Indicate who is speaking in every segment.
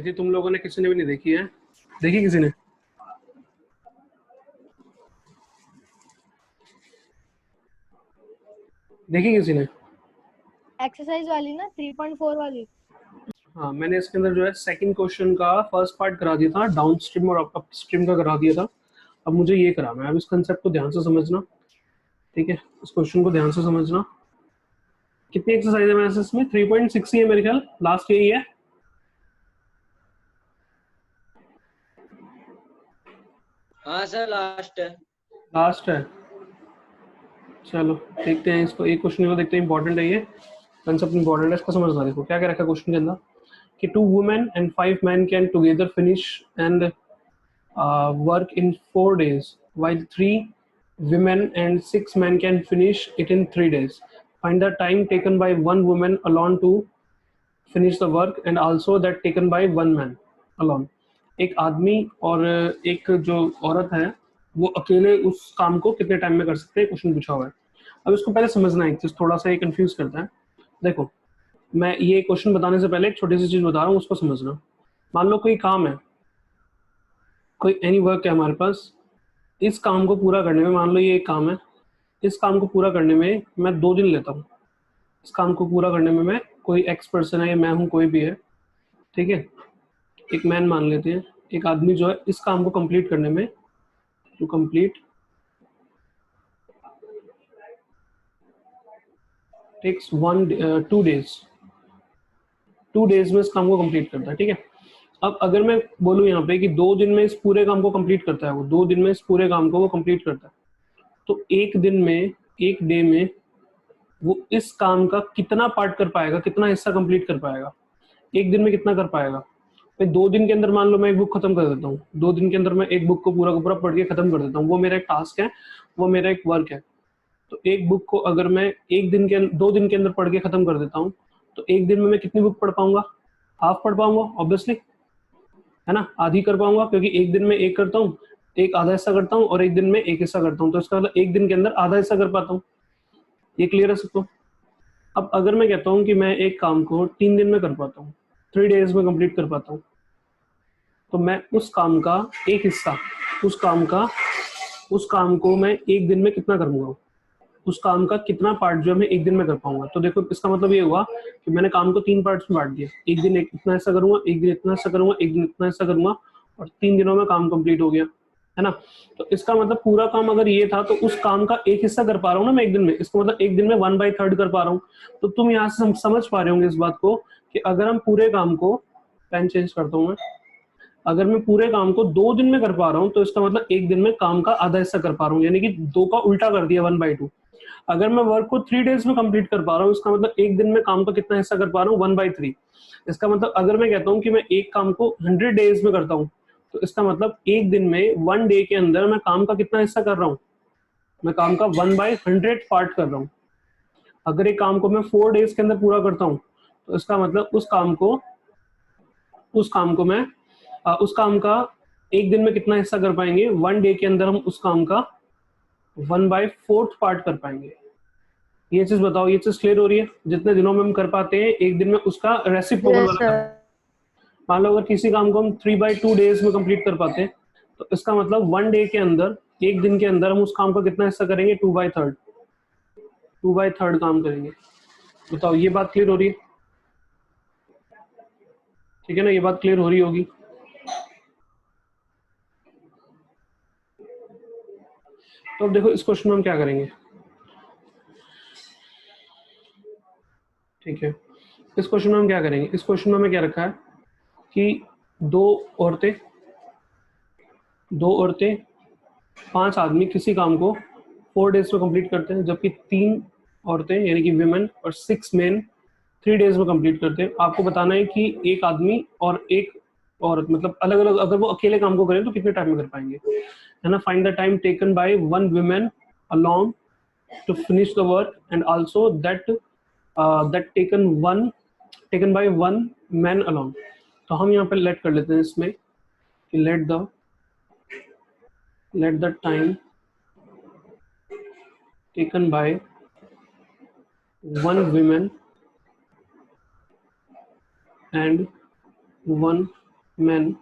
Speaker 1: थी, तुम लोगों ने किसी ने भी नहीं देखी है? देखी किसी ने? देखी किसी ने?
Speaker 2: एक्सरसाइज वाली ना 3.4 वाली।
Speaker 1: हाँ, मैंने इसके अंदर जो है सेकंड क्वेश्चन का फर्स्ट पार्ट करा दिया था, डाउन स्ट्रीम और अप स्ट्रीम का करा दिया था। अब मुझे ये कराना है। अब इस कंसेप्ट को ध्यान से समझना, ठीक है? इस क्वेश्चन को ध्यान से समझना। कितनी एक्सरसाइज है वैसे इसमें? 3.6 ही है मेरे ख्याल, लास्ट यही है।
Speaker 3: हाँ सर, लास्ट है।
Speaker 1: लास्ट है, चलो देखते हैं इसको। एक क्वेश्चन को देखते हैं, इंपॉर्टेंट है ये कंसेप्ट, इंपॉर्टेंट है, इसको समझना। देखो क्या क्या रखा है क्वेश्चन के अंदर कि 2 women and 5 man can together finish and work in 4 days, while 3 women and 6 men can finish it in 3 days. Find the time taken by one woman alone to finish the work and also that taken by one man alone. एक आदमी और एक जो औरत है वो अकेले उस काम को कितने टाइम में कर सकते हैं, क्वेश्चन पूछा हुआ है। अब इसको पहले समझना, एक चीज थोड़ा सा ये कंफ्यूज करता है। देखो, मैं ये क्वेश्चन बताने से पहले एक छोटी सी चीज बता रहा हूँ, उसको समझना। मान लो कोई काम है, कोई एनी वर्क है हमारे पास। इस काम को पूरा करने में, मान लो ये एक काम है, इस काम को पूरा करने में मैं 2 दिन लेता हूँ। इस काम को पूरा करने में मैं, कोई एक्स पर्सन है या मैं हूँ, कोई भी है, ठीक है, एक मैन मान लेते हैं, एक आदमी जो है इस काम को कंप्लीट करने में, to complete takes 2 days. 2 days में इस काम को कंप्लीट करता है, ठीक है। अब अगर मैं बोलूँ यहाँ पे कि 2 दिन में इस पूरे काम को कंप्लीट करता है, वो 2 दिन में इस पूरे काम को वो कंप्लीट करता है, तो एक दिन में, एक डे में वो इस काम का कितना पार्ट कर पाएगा, कितना हिस्सा कंप्लीट कर पाएगा, एक दिन में कितना कर पाएगा। मैं 2 दिन के अंदर मान लो मैं एक बुक खत्म कर देता हूँ, 2 दिन के अंदर मैं एक बुक को पूरा का पूरा पढ़ के खत्म कर देता हूँ, वो मेरा एक टास्क है, वो मेरा एक वर्क है। तो एक बुक को अगर मैं 2 दिन के अंदर पढ़ के खत्म कर देता हूँ, तो एक दिन में मैं कितनी बुक पढ़ पाऊंगा? हाफ पढ़ पाऊंगा ऑब्वियसली, है ना, आधी कर पाऊंगा, क्योंकि एक दिन में एक करता हूँ, एक आधा हिस्सा करता हूँ और एक दिन में एक हिस्सा करता हूँ, तो इसका मतलब एक दिन के अंदर आधा हिस्सा कर पाता हूँ। ये क्लियर है सबको? अब अगर मैं कहता हूँ कि मैं एक काम को 3 दिन में कर पाता हूँ, 3 डेज में कंप्लीट कर पाता हूँ, तो मैं उस काम का एक हिस्सा, उस काम को मैं एक दिन में कितना करूंगा, उस काम का कितना पार्ट जो है मैं एक दिन में कर पाऊंगा। तो देखो, इसका मतलब ये हुआ कि मैंने काम को 3 पार्ट्स में बांट दिया, एक दिन एक इतना हिस्सा करूंगा, एक दिन इतना हिस्सा करूंगा, एक दिन इतना हिस्सा करूंगा, और 3 दिनों में काम कंप्लीट हो गया, है ना। तो इसका मतलब पूरा काम अगर ये था, तो उस काम का एक हिस्सा कर पा रहा हूँ ना मैं एक दिन में, इसका मतलब एक दिन में 1/3 कर पा रहा हूँ। तो तुम यहाँ से समझ पा रहे होंगे इस बात को कि अगर हम पूरे काम को, पेन चेंज करता हूँ मैं, अगर मैं पूरे काम को 2 दिन में कर पा रहा हूँ, तो इसका मतलब एक दिन में काम का आधा हिस्सा कर पा रहा हूँ, यानी कि 2 का उल्टा कर दिया, 1/2। अगर मैं वर्क को 3 डेज में कंप्लीट कर पा रहा हूँ, इसका मतलब एक दिन में काम का कितना हिस्सा कर पा रहा हूँ, 1/3। इसका मतलब अगर मैं कहता हूँ कि मैं एक काम को 100 डेज में करता हूँ, तो इसका मतलब एक दिन में 1 डे के अंदर मैं काम का कितना हिस्सा कर रहा हूँ, मैं काम का 1/100 पार्ट कर रहा हूँ। अगर एक काम को मैं 4 डेज के अंदर पूरा करता हूँ, तो इसका मतलब उस काम का एक दिन में कितना हिस्सा कर पाएंगे, 1 डे के अंदर हम उस काम का 1/4 पार्ट कर पाएंगे। ये चीज बताओ, ये चीज क्लियर हो रही है? जितने दिनों में हम कर पाते हैं, एक दिन में उसका रेसिप्रोकल
Speaker 2: यस
Speaker 1: वाला
Speaker 2: सर।
Speaker 1: करना। मान लो अगर किसी काम को हम 3/2 डेज में कंप्लीट कर पाते हैं, तो इसका मतलब 1 डे के अंदर, एक दिन के अंदर हम उस काम का कितना हिस्सा करेंगे, 2/3 काम करेंगे। बताओ, ये बात क्लियर हो रही है? ठीक है ना, ये बात क्लियर हो रही होगी। तो अब देखो, इस क्वेश्चन में हम क्या करेंगे, ठीक है, इस क्वेश्चन में हम क्या करेंगे, इस क्वेश्चन में हमें क्या रखा है कि दो औरतें 5 आदमी किसी काम को 4 डेज में कंप्लीट करते हैं, जबकि 3 औरतें यानी कि विमेन और 6 मेन 3 डेज में कंप्लीट करते हैं। आपको बताना है कि एक आदमी और एक औरत, मतलब अलग अलग, अगर वो अकेले काम को करें तो कितने टाइम में कर पाएंगे, है ना। Find the time taken by one women alone to finish the work and also that taken by one man alone. तो हम यहाँ पे लेट कर लेते हैं इसमें कि let the time taken by one woman and one men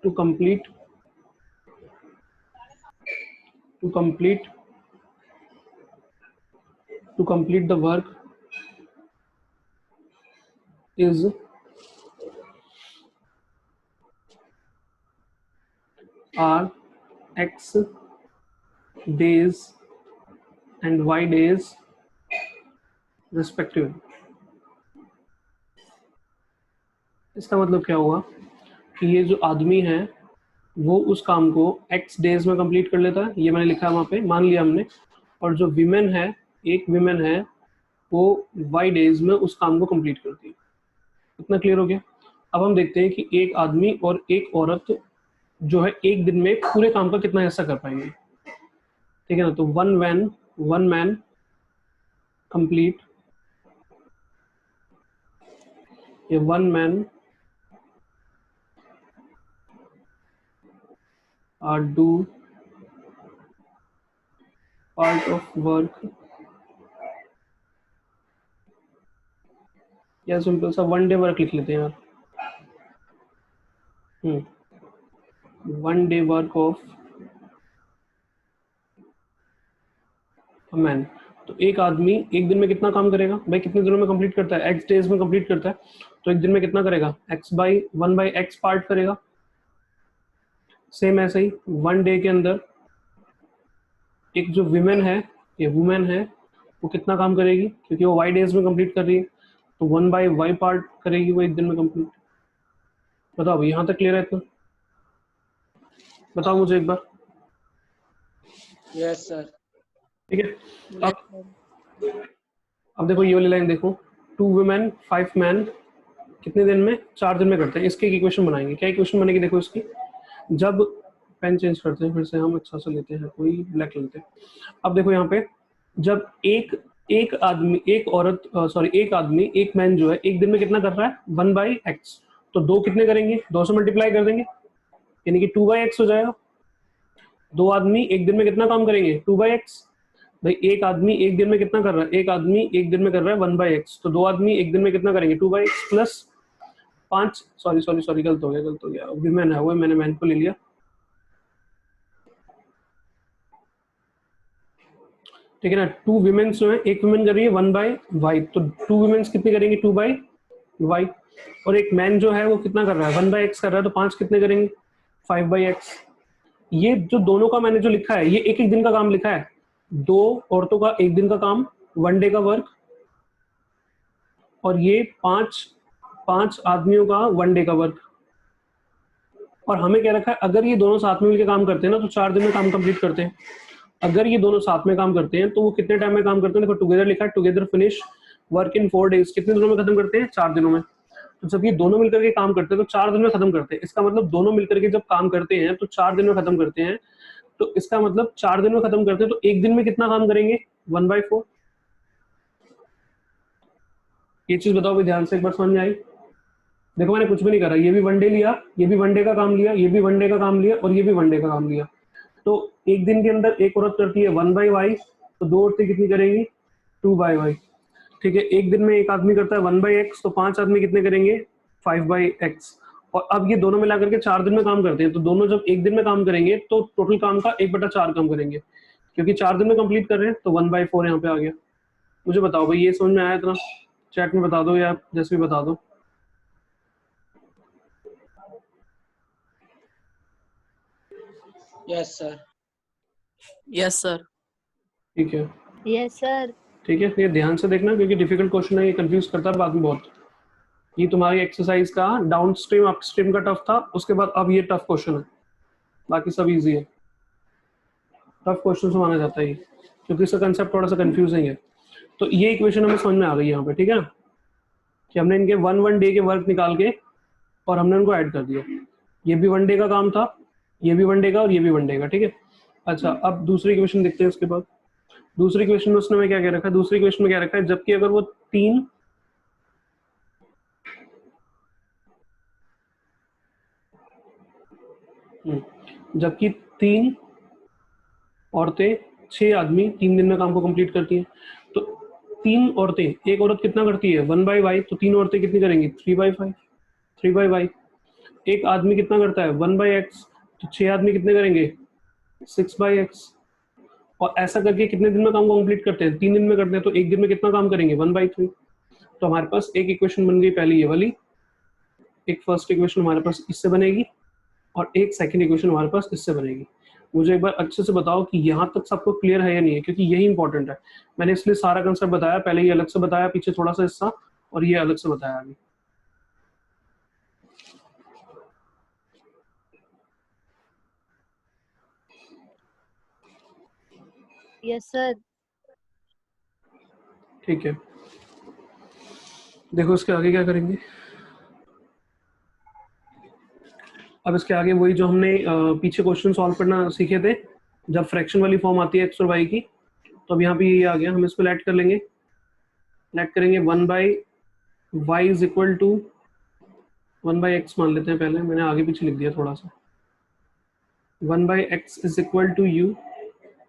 Speaker 1: to complete the work is are X days and Y days respectively। इसका मतलब क्या हुआ कि ये जो आदमी है वो उस काम को X डेज में कंप्लीट कर लेता है, ये मैंने लिखा है वहाँ पे, मान लिया हमने। और जो विमेन है, एक विमेन है, वो Y डेज में उस काम को कंप्लीट करती है। इतना क्लियर हो गया। अब हम देखते हैं कि एक आदमी और एक औरत जो है एक दिन में पूरे काम का कितना हिस्सा कर पाएंगे, ठीक है ना। तो वन मैन कंप्लीट, ये one man do part of work, या सिंपल सा वन डे वर्क लिख लेते हैं यार। One day work of man. तो एक आदमी एक दिन में कितना काम करेगा भाई, कितने दिनों में कंप्लीट करता है, एक्स डेज में कंप्लीट करता है। तो एक दिन में कितना करेगा, x by one by x part करेगा। सेम ऐसे ही वन डे के अंदर एक जो विमेन है, ये वुमेन है, वो कितना काम करेगी, क्योंकि वो वाई डेज में कंप्लीट कर रही है, तो वन बाई वाई पार्ट करेगी वो एक दिन में कंप्लीट। बताओ भाई, यहाँ तक क्लियर है इतना? बताओ मुझे एक बार।
Speaker 3: Yes sir.
Speaker 1: ठीक है। अब देखो ये वाली लाइन देखो, 2 वुमेन 5 मैन कितने दिन में, 4 दिन में करते हैं। इसके इक्वेशन बनाएंगे। क्या इक्वेशन बनेगी देखो इसकी, जब पेन चेंज करते हैं फिर से, हम अच्छा सा लेते हैं, कोई ब्लैक लेते हैं। अब देखो यहाँ पे, जब एक आदमी एक मैन जो है एक दिन में कितना कर रहा है, 1/x, तो 2 कितने करेंगे, 2 से मल्टीप्लाई कर देंगे, यानी कि 2/x हो जाएगा। 2 आदमी एक दिन में कितना काम करेंगे, 2/x। भाई एक आदमी एक दिन में कितना कर रहा है, एक आदमी एक दिन में कर रहा है 1/x, तो 2 आदमी एक दिन में कितना करेंगे, 2/x प्लस 5, सॉरी गलत हो गया, विमेन है वो, मैंने मैन को ले लिया। ठीक है ना। 2 विमेन्स जो है, एक विमेन कर रही है 1/y, तो 2 विमेन्स कितनी करेंगी, 2/y। और एक मैन जो है वो कितना कर रहा है, 1/x कर रहा है, तो 5 कितने करेंगे, 5/x। ये जो दोनों का मैंने जो लिखा है, ये एक एक दिन का काम लिखा है। 2 औरतों का एक दिन का काम, 1 डे का वर्क, और ये 5 आदमियों का 1 डे का वर्क। और हमें क्या रखा है, अगर ये दोनों साथ में मिलकर काम करते हैं ना, तो 4 दिन में काम कंप्लीट करते हैं। अगर ये दोनों साथ में काम करते हैं तो वो कितने टाइम में काम करते हैं, देखो टुगेदर लिखा है, together finish work in 4 days, कितने दिनों में खत्म करते हैं, 4 दिनों में। तो जब ये दोनों मिलकर के काम करते हैं तो 4 दिन में खत्म करते हैं। इसका मतलब दोनों मिलकर के जब काम करते हैं तो 4 दिन में खत्म करते हैं। तो इसका मतलब 4 दिन में खत्म करते हैं, तो एक दिन में कितना काम करेंगे, 1/4। ये चीज बताओ भाई, ध्यान से एक बार समझ में आई। देखो मैंने कुछ भी नहीं करा, ये भी 1 डे लिया, ये भी 1 डे का काम लिया, ये भी 1 डे का काम लिया, और ये भी 1 डे का काम लिया। तो एक दिन के अंदर एक औरत करती है 1/y, तो 2 औरतें कितनी करेंगी, 2/y। ठीक है। एक दिन में एक आदमी करता है 1/x, तो 5 आदमी कितने करेंगे, 5/x। और अब ये दोनों मिलाकर के 4 दिन में काम करते हैं, तो दोनों जब एक दिन में काम करेंगे तो टोटल काम का 1/4 काम करेंगे, क्योंकि 4 दिन में कंप्लीट कर रहे हैं, तो 1/4 यहाँ पे आ गया। मुझे बताओ भाई, ये समझ में आया इतना? चैट में बता दो या जैसे भी बता दो।
Speaker 3: Yes sir.
Speaker 4: Yes sir.
Speaker 1: ठीक है।
Speaker 2: Yes sir.
Speaker 1: ठीक है, ये ध्यान से देखना, क्योंकि डिफिकल्ट क्वेश्चन है, ये कंफ्यूज करता है बाद में बहुत। ये तुम्हारी एक्सरसाइज का डाउन स्ट्रीम अप स्ट्रीम का टफ था, उसके बाद अब ये टफ क्वेश्चन है, बाकी सब इजी है। टफ क्वेश्चन से माना जाता है ये, क्योंकि इसका कंसेप्ट थोड़ा सा कंफ्यूजिंग है। तो ये इक्वेशन हमें समझ में आ गई यहाँ पे, ठीक है ना, कि हमने इनके 1 डे के वर्क निकाल के और हमने उनको ऐड कर दिया। ये भी 1 डे का काम था, ये भी 1 डे का, और ये भी 1 डे का। ठीक है। अच्छा, अब दूसरी इक्वेशन देखते हैं उसके बाद। दूसरी इक्वेशन में उसने क्या कह रखा है, दूसरी इक्वेशन में क्या रखा है, जबकि अगर वो 3 जबकि 3 औरतें 6 आदमी 3 दिन में काम को कंप्लीट करती हैं, तो 3 औरतें, एक औरत कितना करती है 1/y, तो 3 औरतें कितनी करेंगी 3/5, 3/y। एक आदमी कितना करता है 1/x, तो 6 आदमी कितने करेंगे 6/x। और ऐसा करके कितने दिन में काम कंप्लीट करते हैं 3 दिन में करते हैं, तो एक दिन में कितना काम करेंगे 1/3। तो हमारे पास एक इक्वेशन बन गई पहली ये वाली, एक फर्स्ट इक्वेशन हमारे पास इससे बनेगी और एक सेकंड इक्वेशन हमारे पास इससे बनेगी। मुझे एक बार अच्छे से बताओ कि यहाँ तक सबको क्लियर है या नहीं है, क्योंकि यही इंपॉर्टेंट है। मैंने इसलिए सारा कंसेप्ट बताया, पहले ये अलग से बताया, पीछे थोड़ा सा हिस्सा और ये अलग से बताया अभी।
Speaker 2: Yes sir.
Speaker 1: ठीक है, देखो इसके आगे क्या करेंगे। अब इसके आगे वही जो हमने पीछे क्वेश्चन सॉल्व करना सीखे थे, जब फ्रैक्शन वाली फॉर्म आती है एक्स और वाई की, तो अब यहाँ पे ये आ गया, हम इसको लेट कर लेंगे, लेट करेंगे 1/y is equal to 1/x मान लेते हैं, पहले मैंने आगे पीछे लिख दिया थोड़ा सा। 1/x is equal to u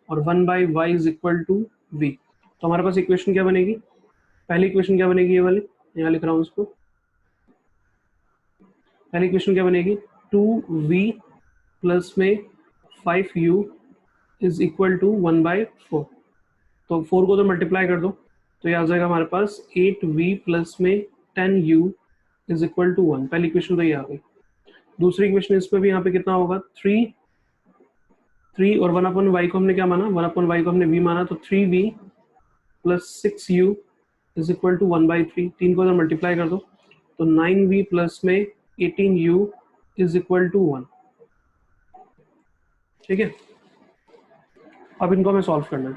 Speaker 1: और 1/y is equal to v। तो हमारे पास इक्वेशन क्या बनेगी, पहली इक्वेशन क्या बनेगी, ये वाली यहाँ लिख रहा हूँ इसको। पहली इक्वेशन क्या बनेगी 2v प्लस में 5u इज इक्वल टू 1/4। तो 4 को तो मल्टीप्लाई कर दो, तो ये आ जाएगा हमारे पास 8v प्लस में 10u इज इक्वल टू 1। पहली इक्वेशन तो ये आ गई। दूसरी इक्वेशन इसमें भी यहाँ पे कितना होगा 3 और 1/y को हमने क्या माना, 1/y को हमने v माना, तो 3v plus 6u is equal to 1/3। 3 को तो मल्टीप्लाई कर दो, तो 9v प्लस में 18u इज इक्वल टू 1। ठीक है, अब इनको हमें सॉल्व करना है।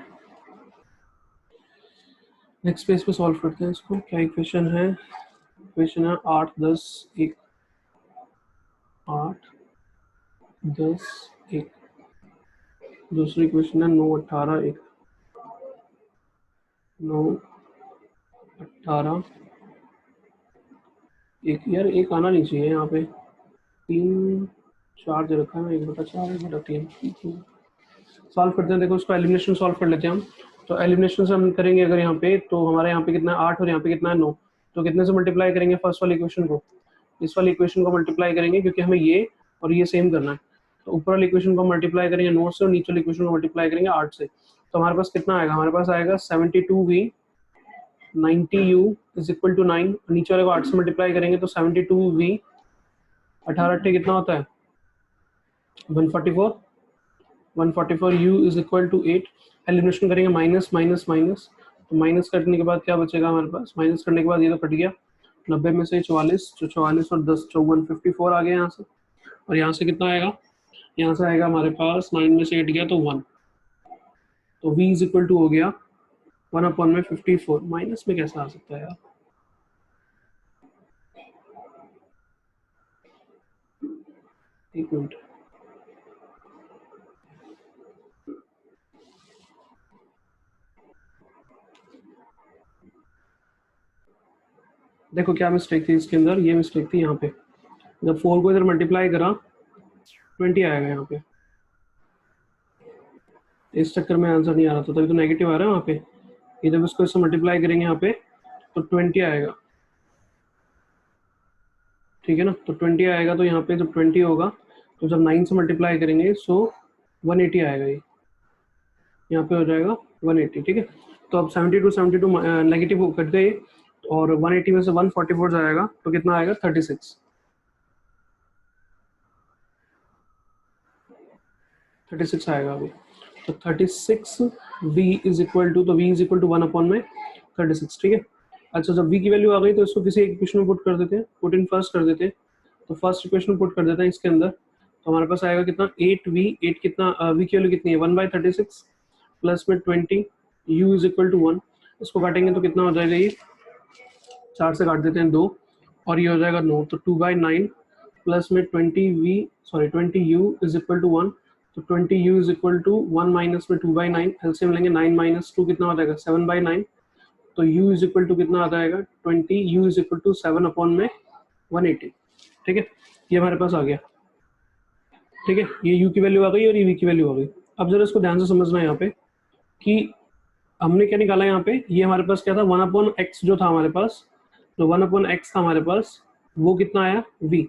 Speaker 1: नेक्स्ट पेज पे सॉल्व करते हैं इसको। क्या इक्वेशन है, इक्वेशन है 8 10 1, 8 10 1। दूसरी इक्वेशन है 9 18 1, 9 18 1। यार एक आना नहीं चाहिए यहाँ पे, 3 4 दे रखा है, 1/4 1/3। सॉल्व करते हैं, देखो इसको एलिमिनेशन सॉल्व कर लेते हैं हम। तो एलिमिनेशन से हम करेंगे अगर यहाँ पे, तो हमारे यहाँ पे कितना है 8 और यहाँ पे कितना है 9, तो कितने से मल्टीप्लाई करेंगे फर्स्ट वाली इक्वेशन को, इस वाली इक्वेशन को मल्टीप्लाई करेंगे, क्योंकि हमें ये और ये सेम करना है। तो ऊपर वाली इक्वेशन को मल्टीप्लाई करेंगे 9 से और नीचे वाली इक्वेशन को मल्टीप्लाई करेंगे 8 से। तो हमारे पास कितना आएगा, हमारे पास आएगा 72v 90u is equal to 9। नीचे वाले को 8 से मल्टीप्लाई करेंगे तो 72v 18 कितना होता है 144, 144u is equal to 8। Elimination करेंगे माइनस माइनस माइनस, तो माइनस करने के बाद क्या बचेगा हमारे पास, माइनस करने के बाद ये तो कट गया, 90 में से 44, जो 44 और 10 54 54 आ गया यहाँ से। और यहाँ से कितना आएगा, यहाँ से आएगा हमारे पास 9 में से 8 गया तो 1, तो v इज इक्वल टू हो गया 1/54। माइनस में कैसा आ सकता है यार, एक मिनट, देखो क्या मिस्टेक थी इसके अंदर, ये मिस्टेक थी यहाँ पे, जब 4 को इधर मल्टीप्लाई करा 20 आएगा यहाँ पे, इस चक्कर में आंसर नहीं आ रहा था, तभी तो नेगेटिव आ रहा है वहाँ पे। ये जब इसको इससे मल्टीप्लाई करेंगे यहाँ पे तो 20 आएगा, ठीक है ना। तो 20 आएगा, तो यहाँ पे जब 20 होगा तो जब 9 से मल्टीप्लाई करेंगे सो 180 आएगा, ये यहाँ पे हो जाएगा 180। ठीक है, तो अब 72 नेगेटिव कट गए और 180 में से 144 जाएगा तो कितना आएगा 36 आएगा अभी। तो 36 v इज इक्वल टू, तो v इज इक्वल टू 1/36। ठीक है, अच्छा जब v की वैल्यू आ गई तो इसको किसी एक इक्वेशन में पुट कर देते हैं, पुट इन फर्स्ट कर देते हैं। तो फर्स्ट इक्वेशन में पुट कर देते हैं इसके अंदर, तो हमारे पास आएगा कितना 8v, 8 कितना v की वैल्यू कितनी है 1/36 प्लस में 20 u इज इक्वल टू 1। इसको काटेंगे तो कितना हो जाएगा, ये 4 से काट देते हैं 2 और ये हो जाएगा 9, तो 2/9 प्लस में 20u इज इक्वल टू 1। तो 20u is equal to 1 minus में 2/9, एलसीएम लेंगे 9 माइनस 2 कितना हो जाएगा 7/9। तो u इज इक्वल टू कितना आ जाएगा 20u इज इक्वल टू 7/180। ठीक है, ये हमारे पास आ गया। ठीक है, ये u की वैल्यू आ गई और ये v की वैल्यू आ गई। अब जरा इसको ध्यान से समझना है यहाँ पे कि हमने क्या निकाला यहाँ पे, ये हमारे पास क्या था 1/x जो था हमारे पास, तो 1/x था हमारे पास, वो कितना आया v।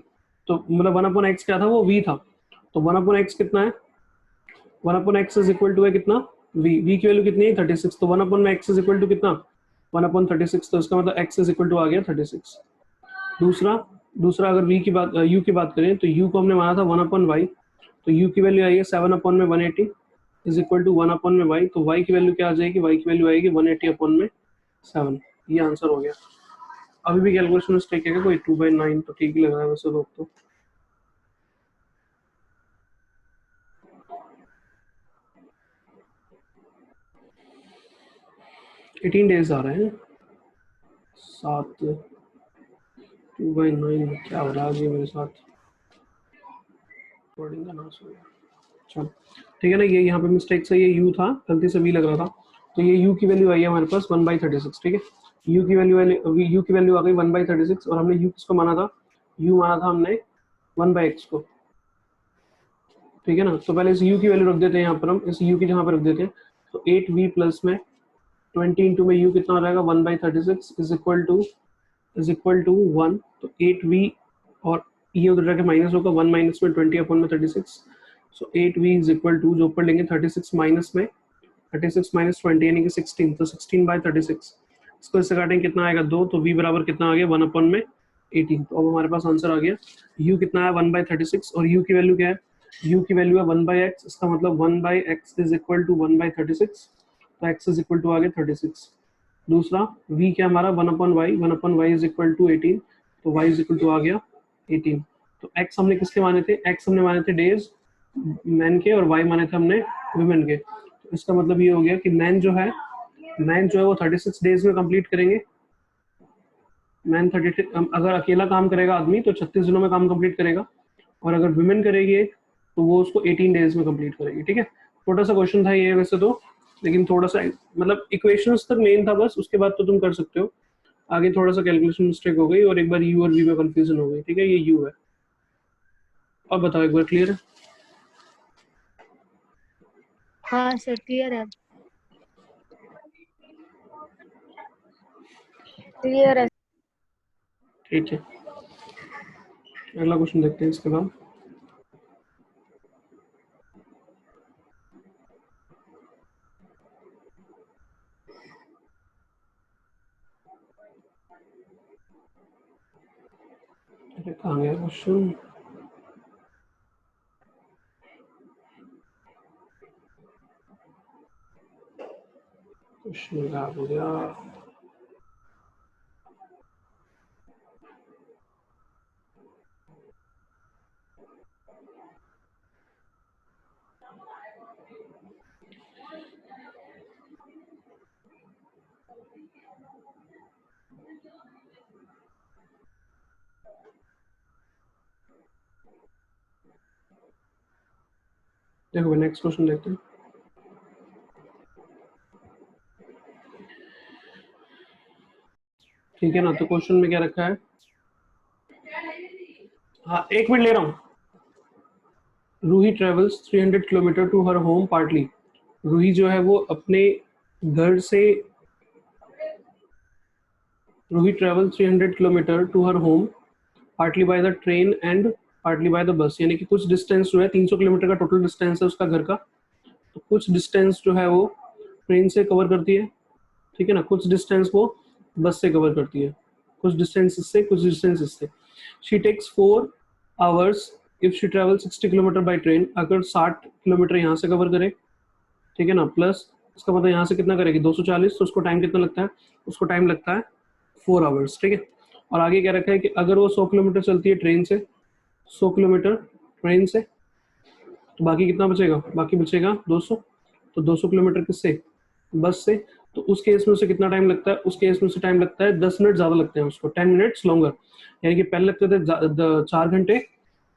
Speaker 1: तो मतलब 1/x क्या था, वो v था, तो 1/x कितना है, 1/x इज इक्वल टू है कितना, v की वैल्यू कितनी है 36, तो 1/x इज इक्वल टू कितना 1/36, तो इसका मतलब x इज इक्वल टू आ गया 36। दूसरा दूसरा अगर v की बात u की बात करें तो u को हमने माना था 1/y, तो u की वैल्यू आई है 7/180 इज इक्वल टू 1/y, तो y की वैल्यू क्या आ जाएगी, y की वैल्यू आएगी 180/7। ये आंसर हो गया। अभी भी कैलकुलेशन मिस्टेक है कोई, 2/9 तो ठीक ही लग रहा है वैसे लोग तो। एटीन डेज आ रहे हैं, 7 2/9 क्या हो रहा है ये मेरे साथ, कोडिंग का नाश हो गया। चलो ठीक है ना, ये यहाँ पे मिस्टेक से ये u था, गलती से v लग रहा था, तो ये u की वैल्यू आई है हमारे पास 1/36। ठीक है, u की वैल्यू आ गई 1/36, और हमने u किसको माना था, u माना था हमने 1/x को। ठीक है ना, तो पहले इस u की वैल्यू रख देते हैं यहाँ पर, हम इस u की जहाँ पर रख देते हैं, तो 8v प्लस में 20 इंटू में u कितना हो जाएगा 1/36 इज इक्वल टू 1, तो 8v और ये उधर जाके माइनस होगा, 1 माइनस में 20/36, सो 8v इज इक्वल टू, जो ऊपर लेंगे 36 माइनस में 36 माइनस 20 यानी कि 16, तो 16/36, इसको इससे काटेंगे कितना आएगा 2, तो v बराबर कितना आ गया 1/18। तो अब हमारे पास आंसर आ गया, u कितना है 1/36, और u की वैल्यू क्या है, u की वैल्यू है 1/x, इसका मतलब 1/x इज इक्वल टू 1/36, तो x इज इक्वल टू आ गया 36। दूसरा v क्या हमारा 1/y, 1/y is equal to 18, तो y इज इक्वल टू आ गया 18। तो x हमने किसके माने थे, x हमने माने थे डेज मैन के, और y माने थे हमने वुमेन के। तो इसका मतलब ये हो गया कि मैन जो है वो 36 डेज में कंप्लीट करेंगे, मैन 30, अगर अकेला काम करेगा आदमी तो 36 दिनों में काम कंप्लीट करेगा, और अगर वुमेन करेगी तो वो उसको 18 डेज में कंप्लीट करेगी। ठीक है, छोटा सा क्वेश्चन था ये वैसे तो, लेकिन थोड़ा सा मतलब इक्वेशंस तक मेन था बस, उसके बाद तो तुम कर सकते हो, आगे थोड़ा सा कैलकुलेशन मिस्टेक हो गई और एक बार यू और वी में कंफ्यूजन हो गई। ठीक है, ये यू है। अब बताओ एक बार क्लियर है?
Speaker 2: हाँ सर क्लियर है, क्लियर है।
Speaker 1: ठीक है, अगला क्वेश्चन देखते हैं इसके बाद। कहाँ गया क्वेश्चन, क्वेश्चन गायब हो गया। देखो नेक्स्ट क्वेश्चन देखते हैं। ठीक है ना, तो क्वेश्चन में क्या रखा है, हाँ एक मिनट ले रहा हूँ। Ruhi travels 300 kilometre to her home partly, Ruhi जो है वो अपने घर से, Ruhi travel 300 kilometre to her home partly by the train and partly by the bus, यानी कि कुछ डिस्टेंस जो है 300 किलोमीटर का टोटल डिस्टेंस है उसका घर का, तो कुछ डिस्टेंस जो है वो ट्रेन से कवर करती है। ठीक है ना, कुछ डिस्टेंस वो बस से कवर करती है, कुछ डिस्टेंस इससे, कुछ डिस्टेंस इससे। She takes 4 hours if she travel 60 kilometre by train, अगर 60 किलोमीटर यहाँ से कवर करे, ठीक है ना, प्लस इसका मतलब यहाँ से कितना करेगी 240, तो उसको टाइम कितना लगता है, उसको टाइम लगता है 4 आवर्स। ठीक है, और आगे क्या रखा है कि अगर वो 100 किलोमीटर चलती है ट्रेन से, 100 किलोमीटर ट्रेन से, तो बाकी कितना बचेगा, बाकी बचेगा 200, तो 200 किलोमीटर किससे, बस से, तो उस केस में उसे कितना टाइम लगता है, उस केस में उसे टाइम लगता है 10 मिनट ज़्यादा लगते हैं उसको, 10 मिनट्स लॉन्गर, यानी कि पहले लगते थे 4 घंटे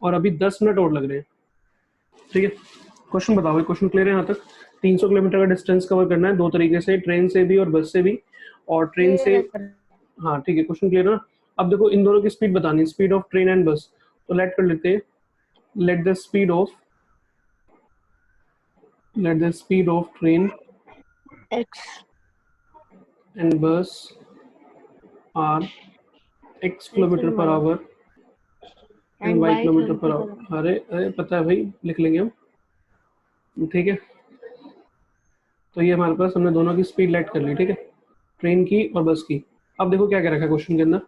Speaker 1: और अभी 10 मिनट और लग रहे हैं। ठीक है, क्वेश्चन बताओ, क्वेश्चन क्लियर है यहाँ तक? 300 किलोमीटर का डिस्टेंस कवर करना है दो तरीके से, ट्रेन से भी और बस से भी, और ट्रेन से, हाँ ठीक है, क्वेश्चन क्लियर है ना? अब देखो इन दोनों की स्पीड बतानी, स्पीड ऑफ ट्रेन एंड बस, तो लेट कर लेते हैं, let the speed of train
Speaker 2: x
Speaker 1: and bus are x kilometer per hour and y
Speaker 2: y
Speaker 1: kilometre per
Speaker 2: 30
Speaker 1: our. अरे अरे पता है भाई, लिख लेंगे हम, ठीक है। तो ये हमारे पास हमने दोनों की स्पीड लेट कर ली, ठीक है, ट्रेन की और बस की। अब देखो क्या क्या रखा है क्वेश्चन के अंदर।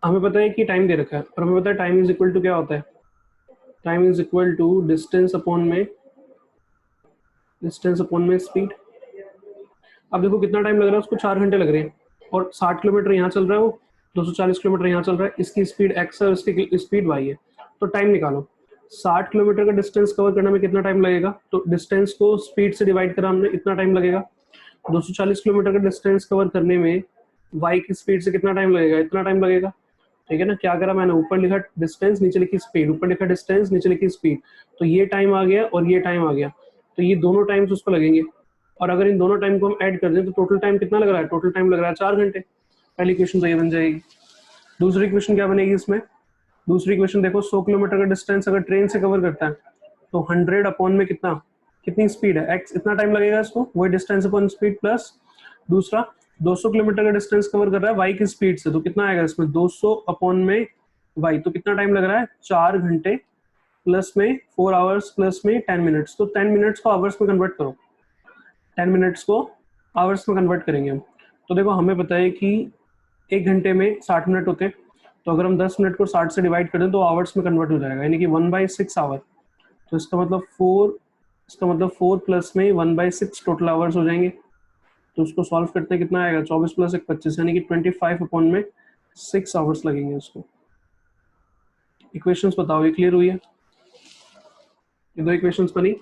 Speaker 1: हमें पता है कि टाइम दे रखा है और हमें पता है टाइम इज इक्वल टू क्या होता है, time is equal to distance upon में स्पीड। अब देखो कितना टाइम लग रहा है उसको, 4 घंटे लग रहे हैं और 60 किलोमीटर यहाँ चल रहा है वो, 240 किलोमीटर यहाँ चल रहा है, इसकी स्पीड एक्स है और इसकी स्पीड वाई है। तो टाइम निकालो, 60 किलोमीटर का डिस्टेंस कवर करने में कितना टाइम लगेगा, तो डिस्टेंस को स्पीड से डिवाइड करा हमने, इतना टाइम लगेगा। 240 किलोमीटर का डिस्टेंस कवर करने में वाई की स्पीड से कितना टाइम लगेगा, इतना टाइम लगेगा, ठीक है ना। क्या करा मैंने, ऊपर लिखा डिस्टेंस नीचे लिखी स्पीड, ऊपर लिखा डिस्टेंस नीचे लिखी स्पीड, तो ये टाइम आ गया और ये टाइम आ गया, तो ये दोनों टाइम्स उसको लगेंगे। और अगर इन दोनों टाइम को हम ऐड कर दें तो टोटल टाइम कितना लग रहा है, टोटल टाइम लग रहा है 4 घंटे। पहली क्वेश्चन तो ये बन जाएगी। दूसरी क्वेश्चन क्या बनेगी इसमें, दूसरी क्वेश्चन देखो, 100 किलोमीटर का डिस्टेंस अगर ट्रेन से कवर करता है तो 100 अपॉन में कितना, कितनी स्पीड है एक्स, इतना टाइम लगेगा इसको, वही डिस्टेंस अपॉन स्पीड प्लस दूसरा 200 किलोमीटर का डिस्टेंस कवर कर रहा है वाई की स्पीड से, तो कितना आएगा इसमें 200 अपॉन में वाई, तो कितना टाइम लग रहा है 4 घंटे प्लस में 4 आवर्स प्लस में 10 मिनट्स। तो 10 मिनट्स को आवर्स में कन्वर्ट करो, 10 मिनट्स को आवर्स में कन्वर्ट करेंगे हम। तो देखो हमें पता है कि 1 घंटे में 60 मिनट होते हैं, तो अगर हम 10 मिनट को 60 से डिवाइड कर दें तो आवर्स में कन्वर्ट हो जाएगा, यानी कि 1/6 आवर। तो इसका मतलब 4 प्लस में 1/6 टोटल आवर्स हो जाएंगे। तो उसको सॉल्व करते हैं, कितना आएगा 24 प्लस 1 25, यानी कि 25 अपॉन में 6 आवर्स लगेंगे उसको। इक्वेशंस बताओ, ये क्लियर हुई है, ये दो इक्वेशंस बनी,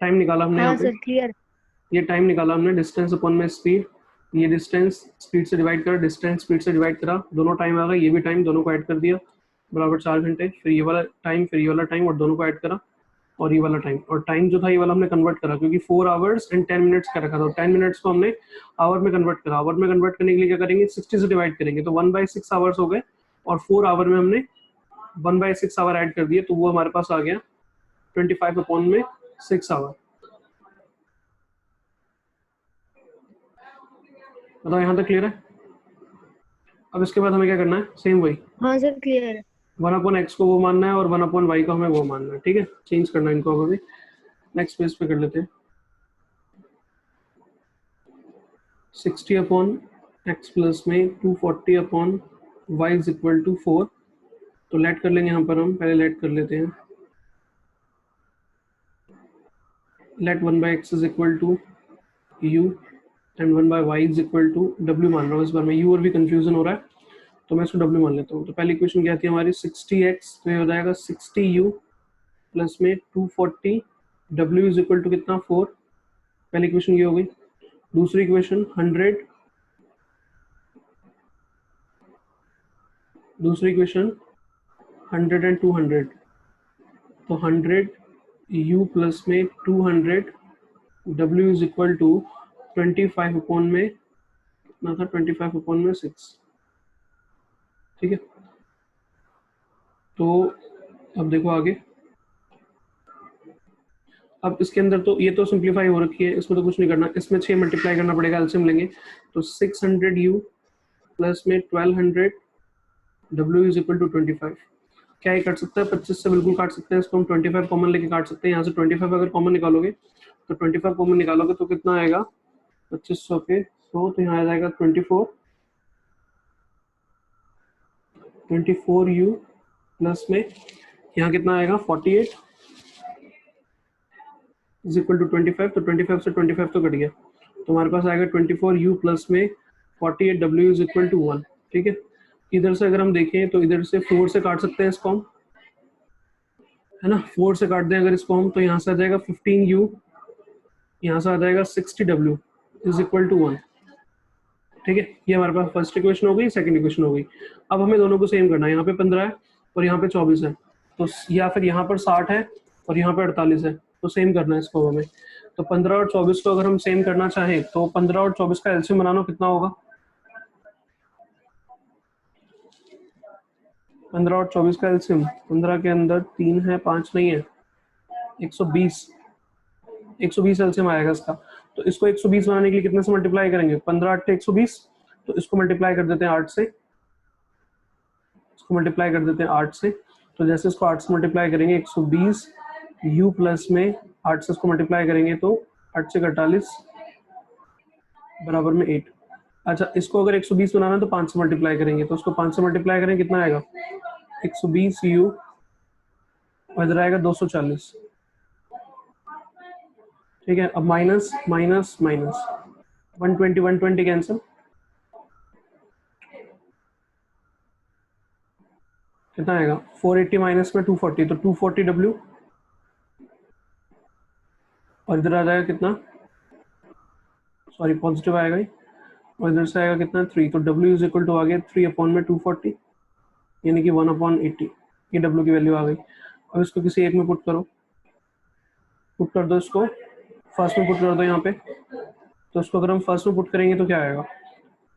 Speaker 1: टाइम निकाला हमने यहाँ
Speaker 2: हाँ
Speaker 1: पे,
Speaker 2: सर क्लियर।
Speaker 1: ये टाइम निकाला हमने, डिस्टेंस अपॉन में स्पीड, ये डिस्टेंस स्पीड से डिवाइड करा, डिस्टेंस स्पीड से डिवाइड करा, दोनों टाइम आ गए, ये भी टाइम, दोनों को ऐड कर दिया बराबर 4 घंटे, फिर ये वाला टाइम, फिर ये वाला टाइम और दोनों को ऐड करा और ये वाला टाइम, और टाइम जो था ये वाला हमने कन्वर्ट करा क्योंकि 4 आवर्स एंड 10 मिनट्स का रखा था, 10 मिनट्स को हमने आवर में कन्वर्ट करा। आवर में कन्वर्ट करने के लिए क्या करेंगे, 60 से डिवाइड करेंगे, तो 1/6 आवर्स हो गए और 4 आवर में हमने 1/6 आवर ऐड कर दिए, तो वो हमारे पास आ गया 25 अपॉन में 6 आवर। बताओ यहाँ तक क्लियर है। अब इसके बाद हमें क्या करना है, सेम वही
Speaker 2: हाँ सर क्लियर है।
Speaker 1: 1/x को वो मानना है और 1/y को हमें वो मानना है, ठीक है, चेंज करना है इनको। अब अभी नेक्स्ट पेज पे कर लेते हैं, 60 अपॉन एक्स प्लस में 240 upon y is equal to 4। तो लेट कर लेंगे यहाँ पर, हम पहले लेट कर लेते हैं, let 1/x is equal to u and 1/y is equal to w मान रहा हूँ, इस बार में u और भी कंफ्यूजन हो रहा है तो मैं इसको w मान लेता हूँ। तो पहली इक्वेशन क्या थी हमारी, 60x, तो ये हो जाएगा 60u प्लस में 240, w इज इक्वल टू कितना 4, पहली इक्वेशन ये हो गई। दूसरी इक्वेशन 100, दूसरी इक्वेशन 100 एंड 200, तो 100 u प्लस में 200 w is equal to 25 upon में कितना था, 25 अपॉन में 6, ठीक है। तो अब देखो आगे, अब इसके अंदर तो ये तो सिंप्लीफाई हो रखी है, इसमें तो कुछ नहीं करना, इसमें 6 मल्टीप्लाई करना पड़ेगा, एलसीएम लेंगे तो 600u प्लस में 1200 w इज इक्वल टू 25। क्या ये कट सकता है, 25 से बिल्कुल काट सकते हैं इसको हम, 25 कॉमन लेके काट सकते हैं, यहाँ से 25 अगर कॉमन निकालोगे तो 25 कॉमन निकालोगे तो कितना आएगा 2500 पे 100, तो यहाँ आ जाएगा 24u प्लस में यहाँ कितना आएगा 48 इज इक्वल टू 25, तो 25 से 25 तो कट गया, तो हमारे पास आएगा 24u प्लस में 48w इज इक्वल टू 1, ठीक है। इधर से अगर हम देखें तो इधर से 4 से काट सकते हैं इसको हम, है ना, 4 से काट दें अगर इसको हम, तो यहाँ से आ जाएगा 15u, यहाँ से आ जाएगा 60w इज इक्वल टू 1, ठीक है। ये हमारे पास फर्स्ट इक्वेशन हो गई, सेकंड इक्वेशन हो गई। अब हमें दोनों को सेम करना है, यहाँ पे 15 है और यहाँ पे 24 है, तो या फिर यहाँ पर 60 है और यहाँ पे 48 है, तो सेम करना है इसको हमें। तो 15 और 24 को अगर हम सेम करना चाहें तो 15 और 24 का एलसीएम बनाना कितना होगा, 15 और 24 का एलसीएम, 15 के अंदर 3 है 5 नहीं है, 120 एलसीएम आएगा इसका। तो इसको 120 बनाने के लिए कितने से मल्टीप्लाई करेंगे, 15 8 120, तो इसको मल्टीप्लाई कर देते हैं 8 से, इसको मल्टीप्लाई कर देते हैं 8 से, तो जैसे इसको 8 से मल्टीप्लाई करेंगे 120 u प्लस में 8 से इसको मल्टीप्लाई करेंगे तो 8 से 48 बराबर में 8। अच्छा, इसको अगर 120 बनाना है तो 5 से मल्टीप्लाई करेंगे, तो उसको 5 से मल्टीप्लाई करेंगे कितना आएगा 120 u और इधर आएगा 240। ठीक है, अब माइनस माइनस माइनस 120 कैंसिल, कितना आएगा 480 माइनस में 240 तो 240 w और इधर आ जाएगा कितना, सॉरी पॉजिटिव आएगा ही, और इधर से आएगा कितना 3, तो w इज इक्वल टू आ गया 3 अपॉन में 240 यानी कि 1/80। ये w की वैल्यू आ गई। अब इसको किसी एक में पुट करो, पुट कर दो, इसको फर्स्ट में पुट कर दो यहाँ पे। तो इसको अगर हम फर्स्ट में पुट करेंगे तो क्या आएगा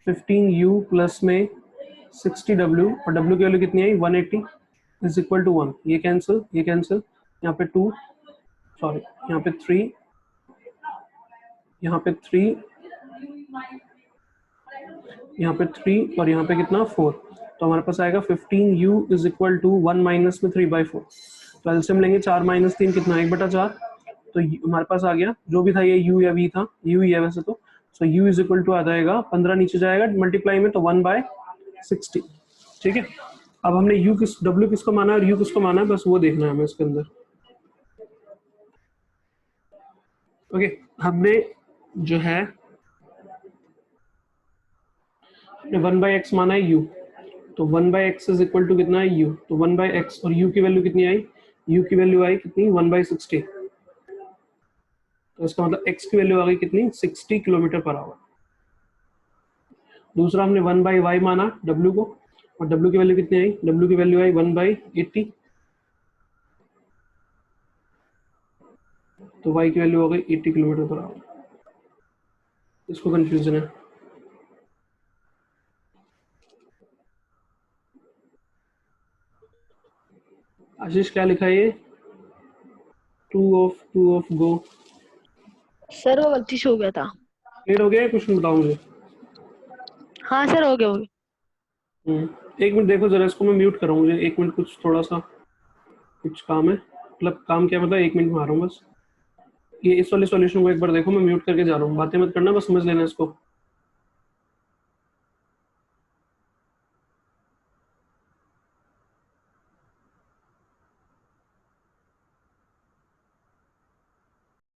Speaker 1: 15u प्लस में 60w और w की वैल्यू कितनी आई 180 इज इक्वल टू 1। ये कैंसिल, ये कैंसिल, यहाँ पे 2, सॉरी यहाँ पे 3, यहाँ पे 3, यहाँ पे 3 और यहाँ पे कितना 4। तो हमारे पास आएगा 15u is equal to 1 minus में 3/4। तो एलसीएम लेंगे 4 माइनस 3 कितना 1/4। तो हमारे पास आ गया जो भी था, ये u या v था, u ही है वैसे तो। सो u इज इक्वल टू आ जाएगा 15 नीचे जाएगा मल्टीप्लाई में तो 1/60। ठीक है, अब हमने u किस w किसको माना है और u किसको माना है, बस वो देखना है हमें इसके अंदर। ओके, हमने जो है 1/x माना है u, तो 1/x इज इक्वल टू कितना है u, तो 1/x और u की वैल्यू कितनी आई, u की वैल्यू आई कितनी 1/60। तो इसका मतलब x की वैल्यू आ गई कितनी 60 किलोमीटर पर आवर। दूसरा हमने 1/y माना w को, और w की वैल्यू कितनी आई, w की वैल्यू आई 1/80, तो y की वैल्यू हो गई 80 किलोमीटर पर आवर। इसको कंफ्यूजन है। आशीष क्या लिखा है ये 2 ऑफ गो,
Speaker 2: सर वो गलती से हो गया था।
Speaker 1: क्लियर हो गया, क्वेश्चन बताओ मुझे।
Speaker 2: हाँ सर हो गया हो गया।
Speaker 1: एक मिनट देखो जरा, इसको मैं म्यूट कर रहा हूँ, मुझे एक मिनट कुछ थोड़ा सा कुछ काम है, मतलब काम क्या मतलब 1 मिनट में आ रहा हूँ बस। ये इस वाले सॉल्यूशन को एक बार देखो, मैं म्यूट करके जा रहा हूँ, बातें मत करना, बस समझ लेना इसको।